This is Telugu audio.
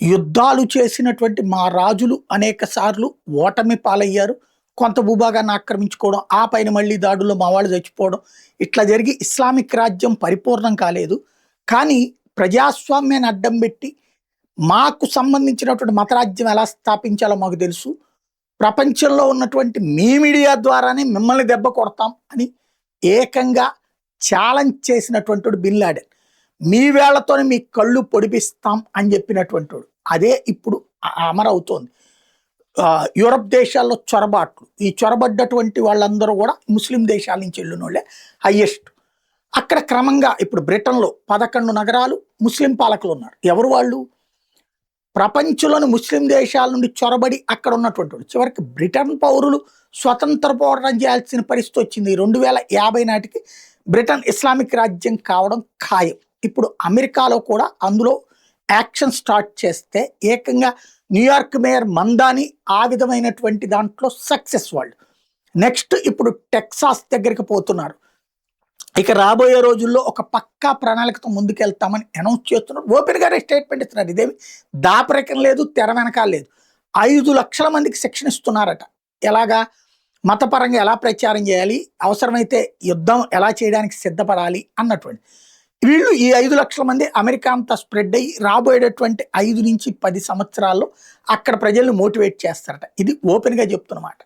యుద్ధాలు చేసినటువంటి మా రాజులు అనేక సార్లు ఓటమి పాలయ్యారు. కొంత భూభాగాన్ని ఆక్రమించుకోవడం, ఆ పైన మళ్ళీ దాడుల్లో మా వాళ్ళు చచ్చిపోవడం, ఇట్లా జరిగి ఇస్లామిక్ రాజ్యం పరిపూర్ణం కాలేదు. కానీ ప్రజాస్వామ్యాన్ని అడ్డం పెట్టి మాకు సంబంధించినటువంటి మతరాజ్యం ఎలా స్థాపించాలో మాకు తెలుసు. ప్రపంచంలో ఉన్నటువంటి మీ మీడియా ద్వారానే మిమ్మల్ని దెబ్బ కొడతాం అని ఏకంగా ఛాలెంజ్ చేసినటువంటి బిన్ లాడెన్. మీ వేళ్లతోనే మీ కళ్ళు పొడిపిస్తాం అని చెప్పినటువంటి అదే ఇప్పుడు అమరవుతోంది. యూరప్ దేశాల్లో చొరబాట్లు, ఈ చొరబడ్డటువంటి వాళ్ళందరూ కూడా ముస్లిం దేశాల నుంచి వెళ్ళిన వాళ్ళే హయ్యెస్ట్. అక్కడ క్రమంగా ఇప్పుడు బ్రిటన్లో 11 నగరాలు ముస్లిం పాలకులు ఉన్నారు. ఎవరు వాళ్ళు? ప్రపంచంలోని ముస్లిం దేశాల నుండి చొరబడి అక్కడ ఉన్నటువంటి వాళ్ళు. చివరికి బ్రిటన్ పౌరులు స్వతంత్ర పోరాటం చేయాల్సిన పరిస్థితి వచ్చింది. 2050 నాటికి బ్రిటన్ ఇస్లామిక్ రాజ్యం కావడం ఖాయం. ఇప్పుడు అమెరికాలో కూడా అందులో యాక్షన్ స్టార్ట్ చేస్తే ఏకంగా న్యూయార్క్ మేయర్ మందాని ఆ విధమైనటువంటి దాంట్లో సక్సెస్ వాళ్ళు. నెక్స్ట్ ఇప్పుడు టెక్సాస్ దగ్గరికి పోతున్నారు. ఇక రాబోయే రోజుల్లో ఒక పక్కా ప్రణాళికతో ముందుకెళ్తామని అనౌన్స్ చేస్తున్నారు. ఓపెన్గానే స్టేట్మెంట్ ఇస్తున్నారు. ఇదేమి దాపరికం లేదు, తెర వెనకాల లేదు. 5 లక్షల మందికి శిక్షణ ఇస్తున్నారట. ఎలాగా? మతపరంగా ఎలా ప్రచారం చేయాలి, అవసరమైతే యుద్ధం ఎలా చేయడానికి సిద్ధపడాలి అన్నటువంటి. వీళ్ళు ఈ 5 లక్షల మంది అమెరికా అంతా స్ప్రెడ్ అయ్యి రాబోయేటటువంటి 5 నుంచి 10 సంవత్సరాల్లో అక్కడ ప్రజల్ని మోటివేట్ చేస్తారట. ఇది ఓపెన్గా చెప్తున్నమాట.